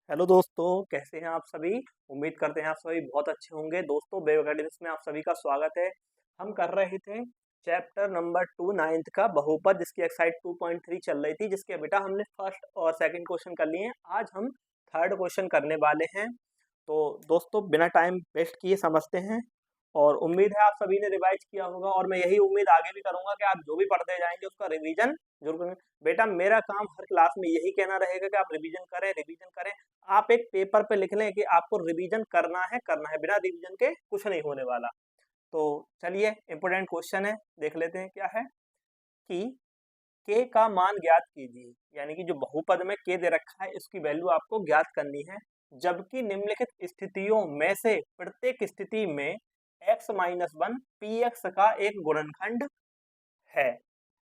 Hello दोस्तों, कैसे हैं आप सभी। उम्मीद करते हैं आप सभी बहुत अच्छे होंगे। दोस्तों, वेव अकेडमिक्स में आप सभी का स्वागत है। हम कर रहे थे चैप्टर नंबर 2 नाइन्थ का बहुपद, जिसकी एक्सरसाइज 2.3 चल रही थी, जिसके बेटा हमने फर्स्ट और सेकंड क्वेश्चन कर लिए हैं। आज हम थर्ड क्वेश्चन करने वाले हैं। तो दोस्तों, बिना टाइम वेस्ट किए समझते हैं। और उम्मीद है आप सभी ने रिवाइज किया होगा, और मैं यही उम्मीद आगे भी करूंगा कि आप जो भी पढ़ते जाएंगे उसका रिवीजन जरूर करेंगे। बेटा, मेरा काम हर क्लास में यही कहना रहेगा कि आप रिवीजन करें, रिवीजन करें। आप एक पेपर पे लिख लें कि आपको रिवीजन करना है, बिना रिवीजन के कुछ नहीं होने वाला। तो चलिए, इंपोर्टेंट क्वेश्चन है, देख लेते हैं क्या है कि k का मान ज्ञात कीजिए। यानी कि जो बहुपद में k दे रखा है, इसकी वैल्यू आपको ज्ञात करनी है, जबकि निम्नलिखित स्थितियों में से प्रत्येक स्थिति में x-1 px का एक गुणनखंड है।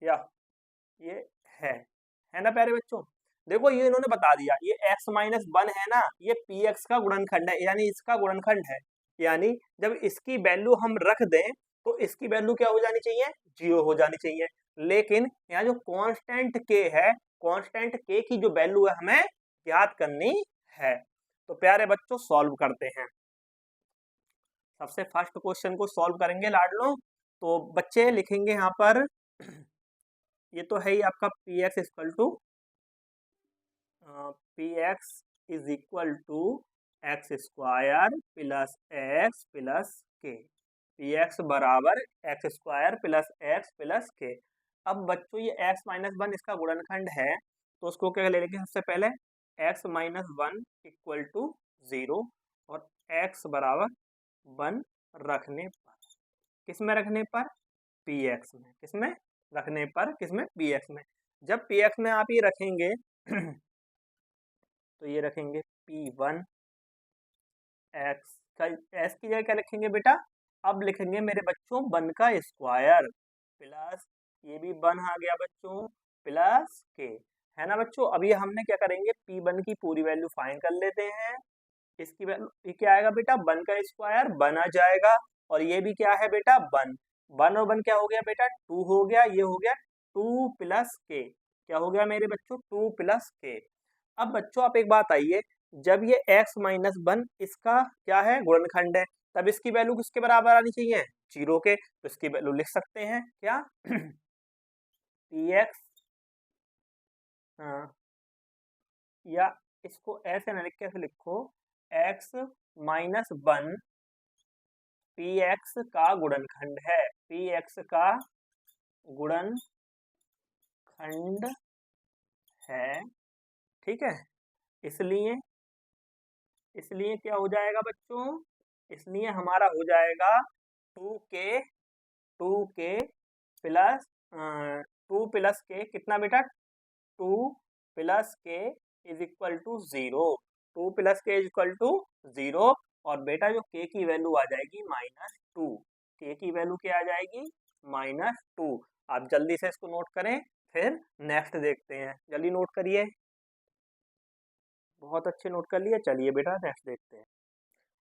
या ये है है ना प्यारे बच्चों। देखो, ये इन्होंने बता दिया, ये x-1 है ना, ये px का गुणनखंड है, यानी इसका गुणनखंड है। यानी जब इसकी वैल्यू हम रख दें तो इसकी वैल्यू क्या हो जानी चाहिए, 0 हो जानी चाहिए। लेकिन यहाँ जो कांस्टेंट k है, कांस्टेंट k की जो वैल्यू है हमें ज्ञात करनी है। तो प्यारे बच्चों, सॉल्व करते हैं। सबसे फर्स्ट क्वेश्चन को सॉल्व करेंगे लाडलो। तो बच्चे लिखेंगे यहाँ पर ये तो है ही आपका P X equal to P X is equal to X square plus X plus K. P X बराबर X square plus X plus K. अब बच्चों, ये x-1 इसका गुणनखंड है, तो उसको क्या ले लेंगे सबसे पहले, x-1 इक्वल टू 0 और x बराबर 1 रखने पर, किस में रखने पर, पी एक्स में, किसमें रखने पर, किसमें, पी एक्स में। जब पी एक्स में आप ये रखेंगे तो ये रखेंगे P1 x का, s की जगह क्या लिखेंगे बेटा, अब लिखेंगे मेरे बच्चों 1 का स्क्वायर प्लस, ये भी 1 आ गया बच्चों, प्लस के, है ना बच्चों। अब ये हमने क्या करेंगे, P1 की पूरी वैल्यू फाइंड कर लेते हैं। इसकी वैल्यू ये क्या आएगा बेटा, 1 का स्क्वायर 1 आ जाएगा, और ये भी क्या है बेटा, 1। 1 और 1 क्या हो गया बेटा, 2 हो गया, ये हो गया 2 प्लस के, क्या हो गया मेरे बच्चों, 2 प्लस के। अब बच्चों, आप एक बात आइए, जब ये x-1 इसका क्या है, गुणनखंड है, तब इसकी वैल्यू किसके बराबर आनी चाहिए, 0 के। तो इसकी वैल्यू लिख सकते हैं क्या पी एक्स, या इसको ऐसे ना लिख के ऐसे लिखो, x-1 पी एक्स का गुणनखंड है, पी एक्स का गुणनखंड है, ठीक है। इसलिए इसलिए क्या हो जाएगा बच्चों, इसलिए हमारा हो जाएगा 2k प्लस 2 प्लस के कितना बेटा, 2 प्लस के इज इक्वल टू 0। 2 प्लस के इज इक्वल टू 0, और बेटा जो k की वैल्यू आ जाएगी -2। k की वैल्यू क्या आ जाएगी, -2। आप जल्दी से इसको नोट करें, फिर नेक्स्ट देखते हैं। जल्दी नोट करिए, बहुत अच्छे नोट कर लिए। चलिए बेटा, नेक्स्ट देखते हैं।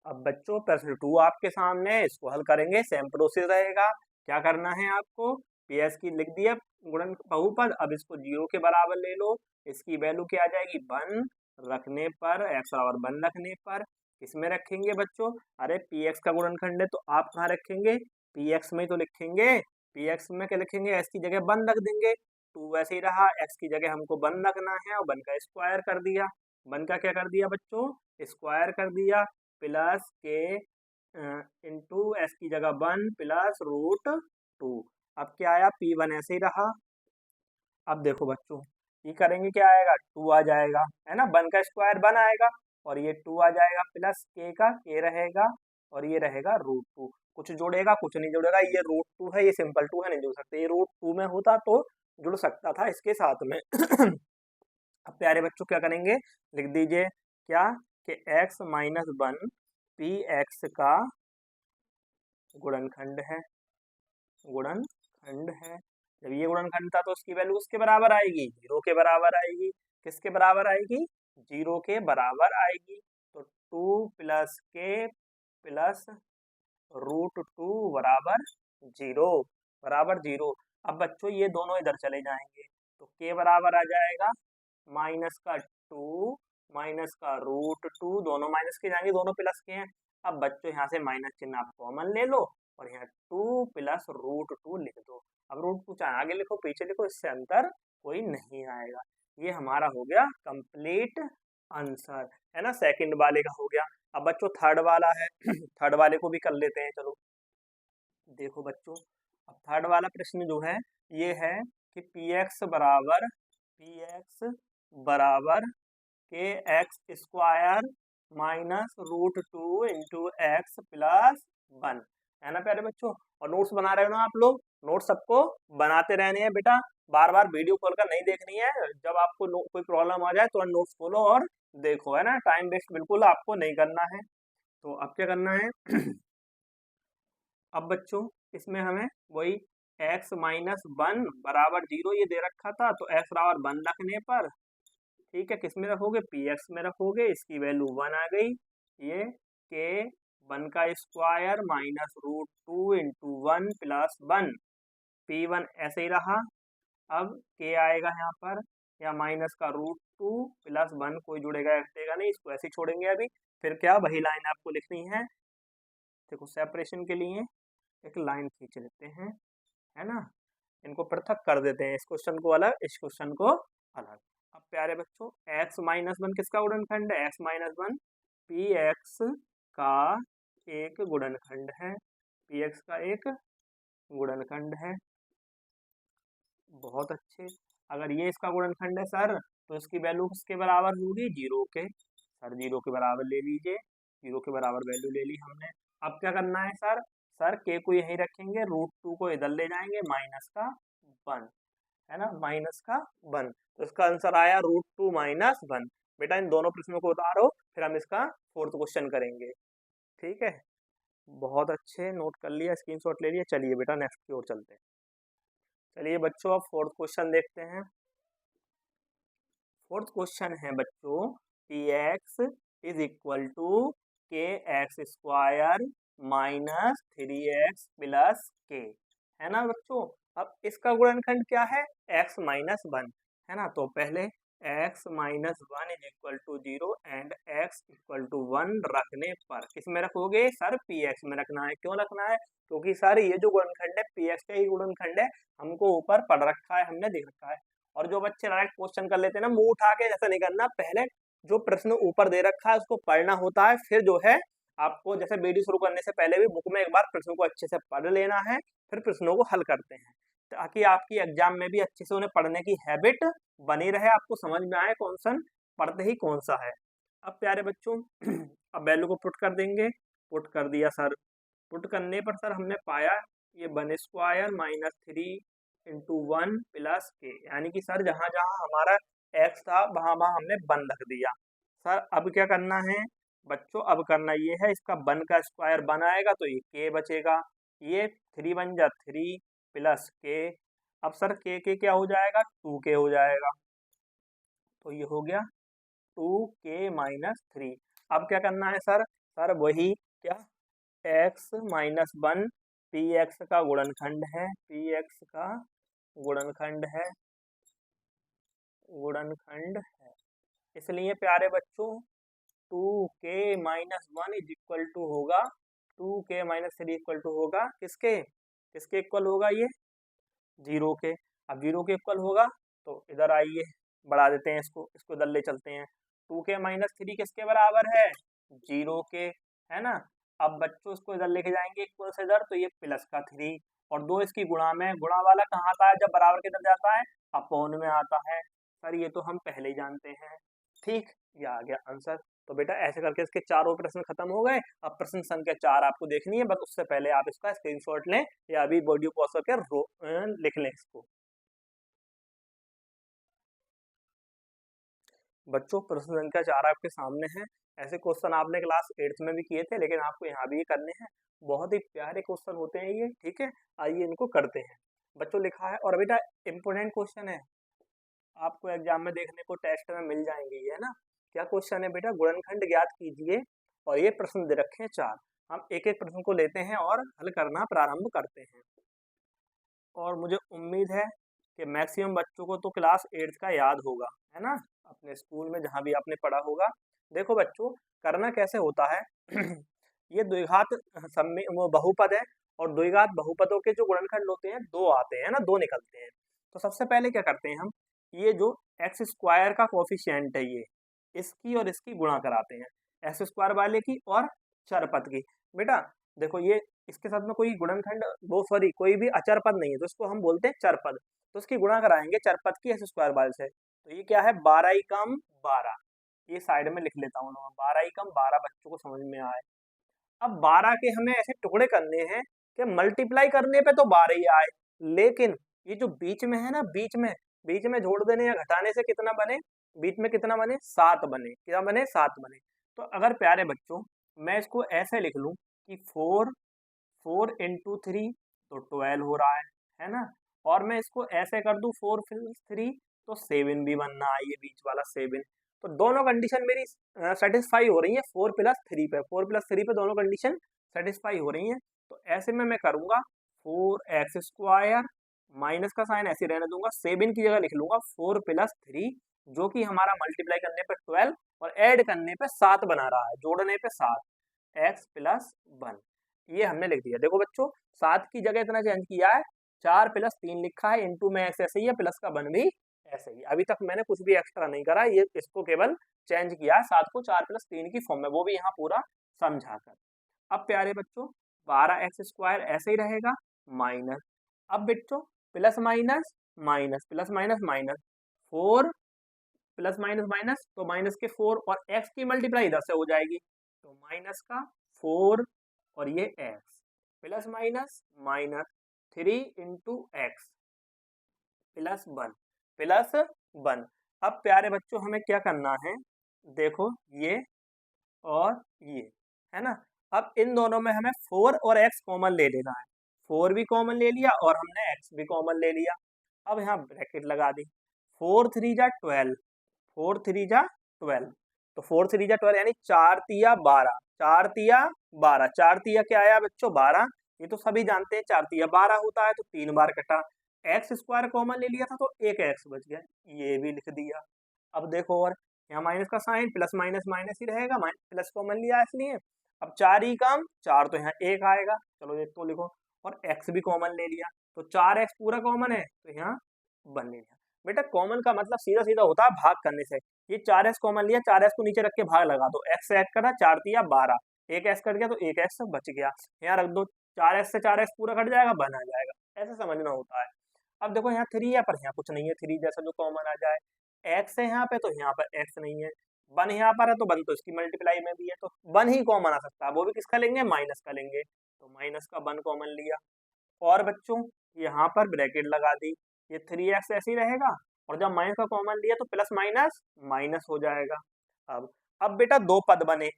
अब बच्चों, प्रश्न 2 आपके सामने है, इसको हल करेंगे, सेम प्रोसेस रहेगा। क्या करना है आपको, पी एस की लिख दिया गुणन बहुपद, अब इसको 0 के बराबर ले लो। इसकी वैल्यू क्या आ जाएगी, 1 रखने पर, x बराबर 1 रखने पर, किसमें रखेंगे बच्चों, अरे पी एक्स का गुणनखंड है, तो आप कहाँ रखेंगे, पी एक्स में तो लिखेंगे। पी एक्स में क्या लिखेंगे, x की जगह 1 रख देंगे, 2 वैसे ही रहा, x की जगह हमको 1 रखना है, और 1 का स्क्वायर कर दिया। 1 का क्या कर दिया बच्चों, स्क्वायर कर दिया, प्लस के इंटू एस की जगह 1 प्लस √2। अब क्या आया, P1 ऐसे ही रहा। अब देखो बच्चों, ये करेंगे क्या आएगा, 2 आ जाएगा, है ना, 1 का स्क्वायर 1 आएगा, और ये 2 आ जाएगा, प्लस के का के रहेगा, और ये रहेगा √2। कुछ जुड़ेगा, कुछ नहीं जुड़ेगा, ये √2 है, ये सिंपल 2 है, नहीं जुड़ सकते। ये √2 में होता तो जुड़ सकता था इसके साथ में अब प्यारे बच्चों क्या करेंगे, लिख दीजिए क्या, कि x-1 पी एक्स का गुणनखंड है, गुणनखंड है। जब ये गुणनखंड था तो उसकी वैल्यू उसके बराबर आएगी, 0 के बराबर आएगी। किसके बराबर आएगी, 0 के बराबर आएगी। तो 2 प्लस के प्लस √2 बराबर 0, बराबर 0। अब बच्चों, ये दोनों इधर चले जाएंगे, तो के बराबर आ जाएगा -2 माइनस का √2, दोनों माइनस के जाएंगे, दोनों प्लस के हैं। अब बच्चों यहाँ से माइनस चिन्ह आप कॉमन ले लो और यहाँ 2 प्लस √2 लिख दो। अब √2 चाहे आगे लिखो पीछे लिखो, इससे अंतर कोई नहीं आएगा। ये हमारा हो गया कंप्लीट आंसर, है ना, सेकंड वाले का हो गया। अब बच्चों थर्ड वाला है, थर्ड वाले को भी कर लेते हैं। चलो देखो बच्चों, अब थर्ड वाला प्रश्न जो है ये है कि px बराबर के x square minus √2 into x plus 1, है ना प्यारे बच्चों। और नोट्स बना रहे हो ना आप लोग, नोट्स सबको बनाते रहने हैं बेटा, बार बार वीडियो खोल कर नहीं देखनी है। जब आपको कोई प्रॉब्लम आ जाए तो नोट्स खोलो और देखो, है ना, टाइम वेस्ट बिल्कुल आपको नहीं करना है। तो अब क्या करना है अब बच्चों इसमें हमें वही x माइनस 1 बराबर 0 ये दे रखा था, तो x बराबर 1 रखने पर, ठीक है, किस में रखोगे, px में रखोगे, इसकी वैल्यू 1 आ गई। ये k 1 का square minus √2 into 1 plus 1, p1 ऐसे ही रहा। अब k आएगा यहाँ पर, या माइनस का √2 प्लस 1, कोई जुड़ेगा हटेगा नहीं, इसको ऐसे ही छोड़ेंगे अभी। फिर क्या, वही लाइन आपको लिखनी है। देखो सेपरेशन के लिए एक लाइन खींच लेते हैं, है ना, इनको पृथक कर देते हैं, इस क्वेश्चन को अलग, इस क्वेश्चन को अलग। अब प्यारे बच्चों x माइनस 1 किसका गुणनखंड है, x माइनस 1 px का एक गुणनखंड है, px का एक गुणनखंड है। बहुत अच्छे, अगर ये इसका गुणनखंड है सर, तो इसकी वैल्यू किसके बराबर होगी, 0 के। सर 0 के बराबर ले लीजिए, 0 के बराबर वैल्यू ले ली हमने। अब क्या करना है सर, के को यहीं रखेंगे, √2 को इधर ले जाएंगे, माइनस का 1, है ना, माइनस का 1, तो इसका आंसर आया √2 माइनस 1। बेटा इन दोनों प्रश्नों को उतारो, फिर हम इसका फोर्थ क्वेश्चन करेंगे, ठीक है। बहुत अच्छे, नोट कर लिया, स्क्रीनशॉट ले लिया। चलिए बेटा नेक्स्ट की ओर चलते हैं। चलिए बच्चों अब फोर्थ क्वेश्चन देखते हैं। फोर्थ क्वेश्चन है बच्चों, px इज इक्वल टू के x square minus 3x plus के, है ना बच्चों। अब इसका गुणनखंड क्या है, x माइनस 1, है ना। तो पहले x minus 1 is equal to 0 and x equal to 1 रखने पर किस में रखोगे सर, px में रखना है। क्यों रखना है, क्योंकि सर ये जो गुणनखंड है px का ही गुणनखंड है, हमको ऊपर पढ़ रखा है, हमने देख रखा है। और जो बच्चे डायरेक्ट क्वेश्चन कर लेते हैं ना मुंह उठा के, जैसा नहीं करना, पहले जो प्रश्न ऊपर दे रखा है उसको पढ़ना होता है, फिर जो है आपको जैसे वीडियो शुरू करने से पहले भी बुक में एक बार प्रश्नों को अच्छे से पढ़ लेना है, फिर प्रश्नों को हल करते हैं, ताकि आपकी एग्जाम में भी अच्छे से उन्हें पढ़ने की हैबिट बनी रहे, आपको समझ में आए कौन सा पढ़ते ही कौन सा है। अब प्यारे बच्चों अब वैल्यू को पुट कर देंगे, पुट कर दिया सर। पुट करने पर सर हमने पाया ये 1 स्क्वायर माइनस 3 इंटू 1 प्लस के, यानी कि सर जहाँ जहाँ हमारा x था वहाँ वहाँ हमने 1 रख दिया। सर अब क्या करना है बच्चों, अब करना ये है, इसका 1 का स्क्वायर 1 आएगा तो ये k बचेगा, ये 3 1 जा 3 प्लस के। अब सर के क्या हो जाएगा, 2k हो जाएगा, तो ये हो गया 2k माइनस 3। अब क्या करना है सर, वही क्या, x माइनस 1 px का गुणनखंड है, px का गुणनखंड है, इसलिए प्यारे बच्चों 2k minus 1 is equal to होगा, 2k माइनस 3 इक्वल टू होगा किसके, किसके इक्वल होगा, ये 0 के। अब 0 के इक्वल होगा तो इधर आइए बढ़ा देते हैं, इसको इधर ले चलते हैं। 2k माइनस 3 किसके बराबर है, 0 के, है ना। अब बच्चों इसको इधर लेके जाएंगे इक्वल से इधर, तो ये प्लस का 3 और 2 इसकी गुणा में, गुणा वाला कहाँ आता है, जब बराबर के इधर जाता है अपॉन में आता है। सर ये तो हम पहले ही जानते हैं, ठीक, ये आ गया आंसर। तो बेटा ऐसे करके इसके चारों प्रश्न खत्म हो गए। अब प्रश्न संख्या 4 आपको देखनी है, बस उससे पहले आप इसका स्क्रीनशॉट लें या अभी वीडियो पॉज करके लिख लें इसको। बच्चों प्रश्न संख्या 4 आपके सामने है। ऐसे क्वेश्चन आपने क्लास 8th में भी किए थे, लेकिन आपको यहाँ भी करने हैं। बहुत ही प्यारे क्वेश्चन होते हैं ये, ठीक है। आइए इनको करते हैं। बच्चों लिखा है, और बेटा इम्पोर्टेंट क्वेश्चन है, आपको एग्जाम में देखने को टेस्ट में मिल जाएंगे, है ना। क्या क्वेश्चन है बेटा, गुणनखंड ज्ञात कीजिए, और ये प्रश्न दे रखे हैं 4। हम एक एक प्रश्न को लेते हैं और हल करना प्रारंभ करते हैं। और मुझे उम्मीद है कि मैक्सिमम बच्चों को तो क्लास 8th का याद होगा, है ना। अपने स्कूल में जहाँ भी आपने पढ़ा होगा। देखो बच्चों, करना कैसे होता है ये द्विघात वो बहुपद है, और द्विघात बहुपदों के जो गुणनखंड होते हैं दो आते हैं ना, दो निकलते हैं। तो सबसे पहले क्या करते हैं हम, ये जो एक्स स्क्वायर का कोफिशिएंट है ये, इसकी और इसकी गुणा कराते हैं, एक्स स्क्वायर वाले की और चरपद की। बेटा देखो, ये इसके साथ में कोई गुणनखंड, वो सॉरी कोई भी अचर पद नहीं है, तो इसको हम बोलते हैं चरपद। तो इसकी गुणा कराएंगे चरपद की एक्स स्क्वायर वाले से। तो ये क्या है, 12 ही कम 12, ये साइड में लिख लेता हूँ, 12 ही कम 12 बच्चों को समझ में आए। अब 12 के हमें ऐसे टुकड़े करने हैं कि मल्टीप्लाई करने पे तो 12 ही आए, लेकिन ये जो बीच में है ना, बीच में जोड़ देने या घटाने से कितना बने, बीच में कितना बने, 7 बने, क्या बने, 7 बने। तो अगर प्यारे बच्चों मैं इसको ऐसे लिख लूं कि 4 इंटू 3 तो 12 हो रहा है ना, और मैं इसको ऐसे कर दूं 4 प्लस 3 तो 7 भी बनना है, ये बीच वाला 7। तो दोनों कंडीशन मेरी सेटिस्फाई हो रही है 4 प्लस 3 पे, 4 प्लस 3 पे दोनों कंडीशन सेटिस्फाई हो रही हैं। तो ऐसे में मैं करूंगा 4x² माइनस का साइन ऐसे रहने दूंगा, 7 की जगह लिख लूंगा 4 प्लस 3, जो कि हमारा मल्टीप्लाई करने पे 12 और ऐड करने पे 7 बना रहा है, जोड़ने पे 7, x+1। ये हमने लिख दिया। देखो बच्चों, 7 की जगह इतना चेंज किया है, 4+3 लिखा है, इंटू में x ऐसे ही है, प्लस का 1 भी ऐसे ही। अभी तक मैंने कुछ भी एक्स्ट्रा नहीं करा, ये इसको केवल चेंज किया है 7 को 4+3 की फॉर्म में, वो भी यहाँ पूरा समझाकर। अब प्यारे बच्चों 12x² ऐसे ही रहेगा, माइनस, अब बच्चों plus minus minus, plus minus minus, 4 plus minus minus तो माइनस के 4, और x की मल्टीप्लाई इधर से हो जाएगी, तो माइनस का 4 और ये x, plus minus minus 3 into x plus 1। अब प्यारे बच्चों हमें क्या करना है, देखो ये और ये है ना, अब इन दोनों में हमें 4 और x कॉमन ले लेना है, 4 भी कॉमन ले लिया और हमने x भी कॉमन ले लिया। अब यहाँ ब्रैकेट लगा दी, 4 3 जा 12, 4 3 जा 12, तो 4 3 जा 12 यानी 4 तिया 12, 4 तिया 12, 4 तिया क्या आया बच्चों 12, ये तो सभी जानते हैं 4 तिया 12 होता है, तो 3 बार कटा, x² कॉमन ले लिया था तो एक x बच गया, ये भी लिख दिया। अब देखो, और यहाँ माइनस का साइन, प्लस माइनस माइनस ही रहेगा, प्लस कॉमन लिया इसलिए। अब 4 ही कम 4 तो यहाँ 1 आएगा, चलो ये तो लिखो, और x भी कॉमन ले लिया, तो 4x पूरा कॉमन है, तो यहाँ 1 ले लिया। बेटा कॉमन का मतलब सीधा सीधा होता है भाग करने से, ये 4x कॉमन लिया, 4x को नीचे रख के भाग लगा दो, x से ऐड करा 4 तिया 12, एक x कट गया तो एक x बच गया, यहाँ रख दो, 4x से 4x पूरा कट जाएगा, 1 आ जाएगा, ऐसे समझना होता है। अब देखो यहाँ 3 है पर यहाँ कुछ नहीं है, 3 जैसा जो कॉमन आ जाए, x है यहाँ पे तो यहाँ पर x नहीं है, 1 यहाँ पर है तो 1 तो इसकी मल्टीप्लाई में भी है, तो 1 ही कॉमन आ सकता है, वो भी किसका लेंगे, माइनस का लेंगे, तो माइनस का 1 कॉमन लिया। और बच्चों यहाँ पर ब्रैकेट लगा दी, ये 3x ऐसे ही रहेगा, और जब माइनस का कॉमन लिया तो प्लस माइनस माइनस हो जाएगा। अब बेटा 2 पद बने,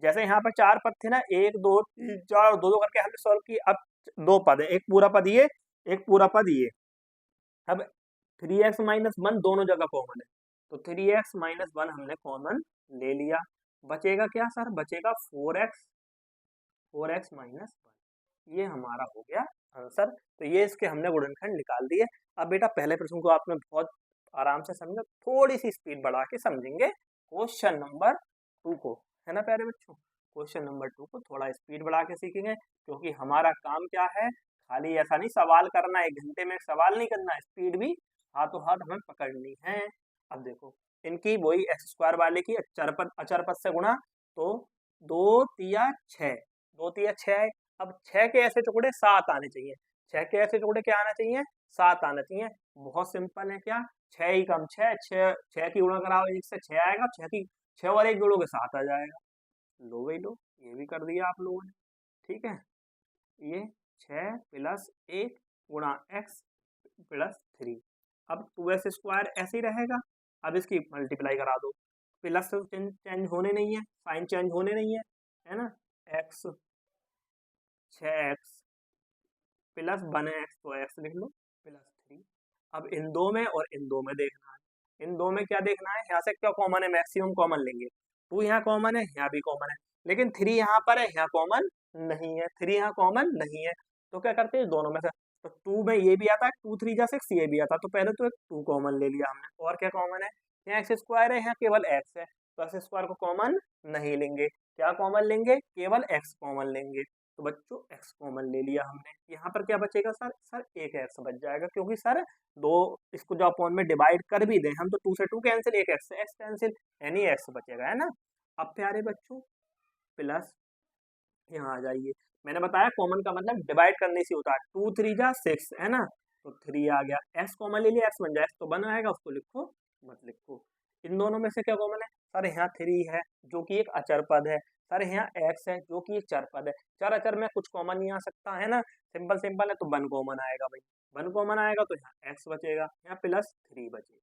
जैसे यहाँ पर 4 पद थे ना, 1 2 3 4 और 2 2 करके हमने सॉल्व की, अब 2 पद है, एक पूरा पद ये, एक पूरा पद ये। अब 3x माइनस 1 दोनों जगह कॉमन है, तो 3x माइनस 1 हमने कॉमन ले लिया, बचेगा क्या सर, बचेगा 4x माइनस 1, ये हमारा हो गया आंसर। तो ये इसके हमने गुणनखंड निकाल दिए। अब बेटा पहले प्रश्न को आपने बहुत आराम से समझा, थोड़ी सी स्पीड बढ़ा के समझेंगे क्वेश्चन नंबर 2 को, है ना प्यारे बच्चों, क्वेश्चन नंबर 2 को थोड़ा स्पीड बढ़ा के सीखेंगे, क्योंकि हमारा काम क्या है, खाली ऐसा नहीं सवाल करना, 1 घंटे में सवाल नहीं करना, स्पीड भी हाथों हाथ हमें पकड़नी है। अब देखो इनकी वही x² वाले की अचर पद से गुणा, तो 2 तिया 6, 2 तिया 6, अब 6 के ऐसे टुकड़े 7 आने चाहिए, 6 के ऐसे टुकड़े क्या आना चाहिए, 7 आना चाहिए। बहुत सिंपल है, क्या 6 ही कम 6, 6 की गुणा कराओ, 1 से 6 आएगा, 6 और 1 जोड़ोगे 7 आ जाएगा, लो भाई लो, ये भी कर दिया आप लोगों ने, ठीक है। ये 6 प्लस 1 गुणा x प्लस 3, अब 2x² ऐसे ही रहेगा, अब इसकी मल्टीप्लाई करा दो, प्लस चेंज होने नहीं है, साइन चेंज होने नहीं है ना, x 6x प्लस 1x, तो x लिख लो प्लस 3। अब इन दो में और इन दो में देखना है, इन दो में क्या देखना है, यहाँ से क्या कॉमन है, मैक्सिमम कॉमन लेंगे, 2 यहाँ कॉमन है, यहाँ भी कॉमन है, लेकिन 3 यहाँ पर है, यहाँ कॉमन नहीं है, 3 यहाँ कॉमन नहीं है, तो क्या करते हैं दोनों में से, तो 2 में ये भी आता है, 2 3 जा 6 ये भी आता है, तो पहले तो एक 2 कॉमन ले लिया हमने, और क्या कॉमन है, यहाँ एक्स स्क्वायर है, यहाँ केवल एक्स है, तो एक्स स्क्वायर को कॉमन नहीं लेंगे, क्या कॉमन लेंगे, केवल एक्स कॉमन लेंगे। तो बच्चों एक्स कॉमन ले लिया हमने, यहाँ पर क्या बचेगा सर, एक एक्स बच जाएगा, क्योंकि सर दो इसको जो अपॉन में डिवाइड कर भी दें हम तो 2 से 2 कैंसिल, एक एक्स से एक्स कैंसिल, यानी एक्स बचेगा, है ना। अब प्यारे बच्चों प्लस यहाँ आ जाइए, मैंने बताया कॉमन का मतलब डिवाइड करने से होता है, 2 3 जा 6 है ना, तो 3 आ गया, एक्स कॉमन ले लिया, एक्स बन जाए तो बन आएगा, उसको लिखो मत लिखो। इन दोनों में से क्या कॉमन है सर, यहाँ 3 है जो कि एक अचर पद है, सर यहाँ एक्स है जो कि एक चर पद है, चर अचर में कुछ कॉमन नहीं आ सकता है ना, सिंपल सिंपल है, तो 1 कॉमन आएगा भाई, 1 कॉमन आएगा तो यहाँ एक्स बचेगा, यहाँ प्लस 3 बचेगा,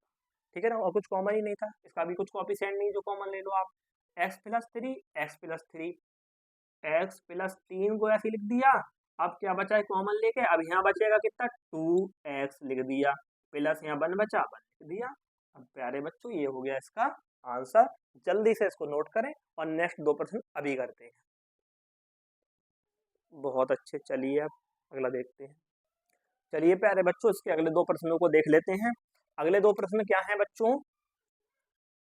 ठीक है ना, और कुछ कॉमन ही नहीं था, इसका भी कुछ कॉफिशिएंट नहीं जो कॉमन ले लो आप, x plus 3, x plus 3, x plus 3 को ऐसे लिख दिया, अब क्या बचा है कॉमन लेके, अब यहाँ बचेगा कितना 2x लिख दिया, प्लस यहाँ 1 बचा 1 लिख दिया। अब प्यारे बच्चों ये हो गया इसका आंसर, जल्दी से इसको नोट करें और नेक्स्ट 2 प्रश्न अभी करते हैं। बहुत अच्छे, चलिए अब अगला देखते हैं। चलिए प्यारे बच्चों इसके अगले 2 प्रश्नों को देख लेते हैं। अगले 2 प्रश्न क्या हैं बच्चों,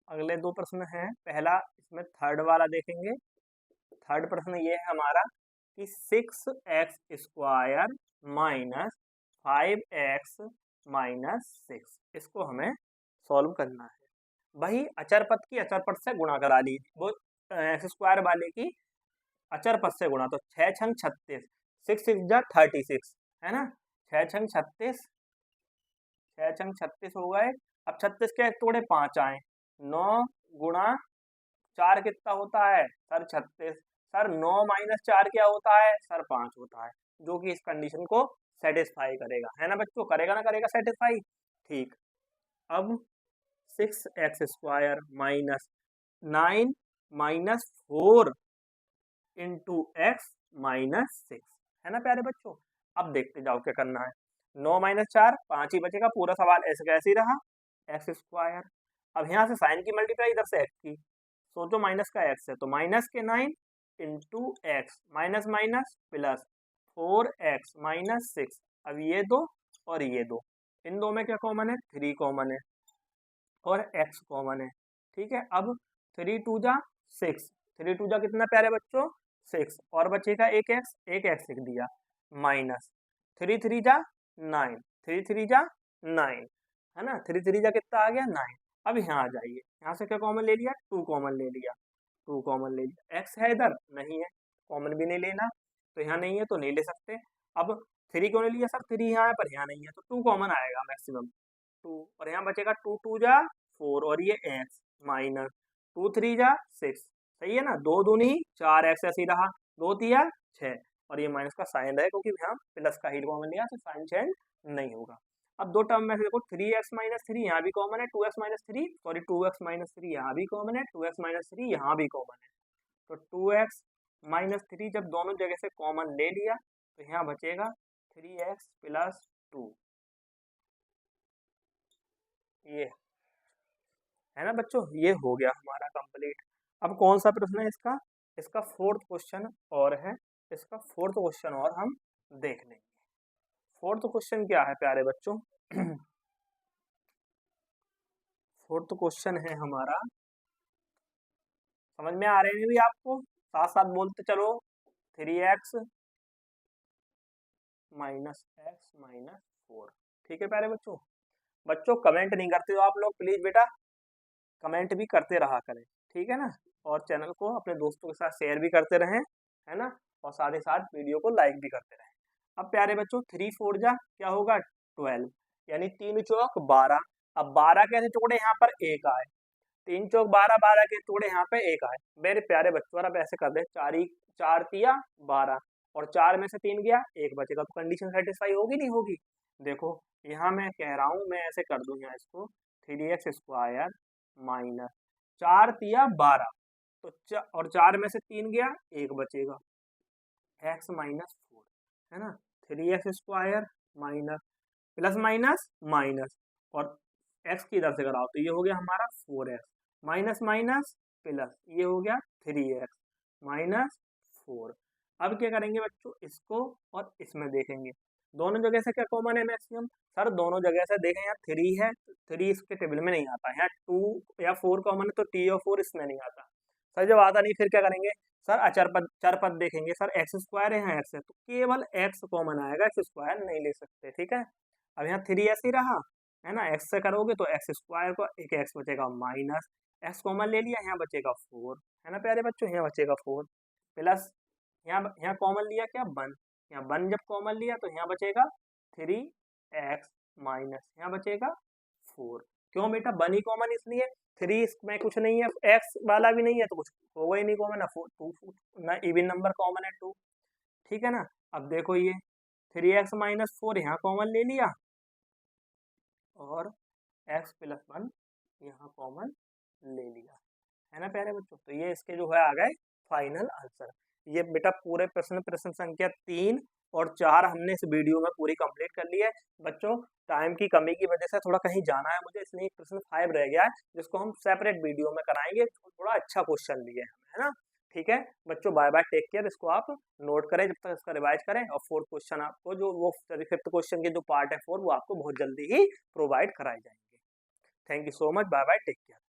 अगले 2 प्रश्न हैं, पहला इसमें थर्ड वाला देखेंगे। थर्ड प्रश्न ये है हमारा कि 6x square minus 5x minus 6, इसको हमें सॉल्व करना है। वही अचर पद की अचर पद से गुणा करा लीजिए, वो एक्स स्क्वायर वाले की अचर पद से गुणा, तो 6 छंग 36, 6 6 जा 36 है ना, 6 छंग 36, 6 छंग 36 हो गए। अब 36 के तोड़े 5 आए, 9 गुणा 4 कितना होता है सर 36, सर 9 माइनस 4 क्या होता है सर 5 होता है, जो कि इस कंडीशन को सेटिस्फाई करेगा, है ना बच्चों, करेगा ना करेगा सेटिस्फाई, ठीक। अब 6x square minus 9 minus 4 into x minus 6, है ना प्यारे बच्चों। अब देखते जाओ क्या करना है, 9 माइनस 4 5 ही बचेगा, पूरा सवाल ऐसे कैसे ही रहा, एक्स स्क्वायर। अब यहाँ से साइन की मल्टीप्लाई, इधर से एक्स की, सोचो माइनस का एक्स है तो माइनस के 9 into x, minus minus plus 4x minus 6, अब ये दो और ये दो, इन दो में क्या कॉमन है 3 कॉमन है और x कॉमन है, ठीक है। अब 3 2 जा 6, 3 2 जा कितना प्यारे बच्चों 6, और बचेगा एक x लिख दिया, माइनस 3 3 जा 9, 3 3 जा 9 है ना, 3 3 जा कितना आ गया 9। अब यहाँ आ जाइए, यहाँ से क्या कॉमन ले लिया 2 कॉमन ले लिया, 2 कॉमन ले लिया, x है इधर नहीं है, कॉमन भी नहीं लेना, तो यहाँ नहीं है तो नहीं ले सकते। अब 3 क्यों नहीं लिया सर, 3 यहाँ है पर यहाँ नहीं है, तो 2 कॉमन आएगा मैक्सिमम 2, और यहाँ बचेगा 2 2 जा 4 और ये x माइनस 2 3 जा 6, सही है ना, 2 दूनी 4x ऐसे ही रहा, 2 तिया 6, और ये माइनस का साइन है क्योंकि यहाँ प्लस का ही कॉमन लिया तो साइन चेंज नहीं होगा। अब दो टर्म में से देखो 3x माइनस 3 यहाँ भी कॉमन है, 2x minus 3 sorry 2x minus 3 यहाँ भी कॉमन है, 2x माइनस 3 यहाँ भी कॉमन है, तो 2x माइनस 3 जब दोनों जगह से कॉमन ले लिया तो यहाँ बचेगा 3x प्लस 2, ये है ना बच्चों, ये हो गया हमारा कंप्लीट। अब कौन सा प्रश्न है इसका, इसका फोर्थ क्वेश्चन और है, इसका फोर्थ क्वेश्चन और हम देख लेंगे। फोर्थ क्वेश्चन क्या है प्यारे बच्चों फोर्थ क्वेश्चन है हमारा, समझ में आ रहे हैं भी आपको, साथ साथ बोलते चलो, 3x माइनस एक्स माइनस 4, ठीक है प्यारे बच्चों। बच्चों कमेंट नहीं करते हो आप लोग, प्लीज बेटा कमेंट भी करते रहा करें, ठीक है ना, और चैनल को अपने दोस्तों के साथ शेयर भी करते रहें, है ना, और साथ ही साथ वीडियो को लाइक भी करते रहें। अब प्यारे बच्चों 3 4 जा क्या होगा 12, यानी 3 चौक 12, अब 12 के टुकड़े यहाँ पर एक आए, 3 चौक 12, 12 के टुकड़े यहाँ पे एक आए, मेरे प्यारे बच्चों अब ऐसे कर दे, 4 तिया 12 और 4 में से 3 गया 1 बचेगा, तो कंडीशन सेटिस्फाई होगी नहीं होगी। देखो यहाँ मैं कह रहा हूँ, मैं ऐसे कर दूं यहाँ इसको 3x स्क्वायर माइनस 4 तिया 12, तो और 4 में से 3 गया 1 बचेगा, x माइनस 4 है ना, 3x square minus plus minus minus, और x की इधर से कराओ तो ये हो गया हमारा 4x माइनस माइनस प्लस, ये हो गया 3x माइनस 4। अब क्या करेंगे बच्चों, इसको और इसमें देखेंगे, दोनों जगह से क्या कॉमन है मैक्सिमम? सर दोनों जगह से देखें, यहाँ 3 है, 3 इसके टेबल में नहीं आता, यहाँ 2 या 4 कॉमन है तो t और 4 इसमें नहीं आता। सर जब आता नहीं फिर क्या करेंगे? सर अचर पद चर पद देखेंगे, सर एक्स स्क्वायर है, यहाँ एक्स है तो केवल एक्स कॉमन आएगा, एक्स स्क्वायर नहीं ले सकते, ठीक है। अब यहाँ 3 ऐसे ही रहा, है ना, एक्स से करोगे तो एक्स स्क्वायर को एक एक्स बचेगा माइनस एक्स कॉमन ले लिया, यहाँ बचेगा 4, है ना प्यारे बच्चों, यहाँ बचेगा 4 प्लस यहाँ कॉमन लिया क्या 1, यहाँ 1 जब कॉमन लिया तो यहाँ बचेगा 3x माइनस यहाँ बचेगा 4। क्यों बेटा 1 ही कॉमन इसलिए, 3 इसमें कुछ नहीं है, x वाला भी नहीं है तो कुछ होगा ही नहीं कॉमन, ना 4 2 ना इवन नंबर कॉमन है 2, ठीक है ना। अब देखो ये 3x माइनस 4 यहाँ कॉमन ले लिया और x प्लस 1 यहाँ कॉमन ले लिया, है ना प्यारे बच्चों। तो ये इसके जो है आ गए फाइनल आंसर। ये बेटा पूरे प्रश्न संख्या 3 और 4 हमने इस वीडियो में पूरी कंप्लीट कर ली है। बच्चों टाइम की कमी की वजह से थोड़ा कहीं जाना है मुझे, इसलिए प्रश्न 5 रह गया है जिसको हम सेपरेट वीडियो में कराएंगे, थोड़ा अच्छा क्वेश्चन लिए है ना। ठीक है बच्चों, बाय बाय, टेक केयर। इसको आप नोट करें जब तक इसका रिवाइज करें, और 4th क्वेश्चन आपको जो वो 5th क्वेश्चन के जो पार्ट है 4 वो आपको बहुत जल्दी ही प्रोवाइड कराए जाएंगे। Thank you so much, bye bye, take care.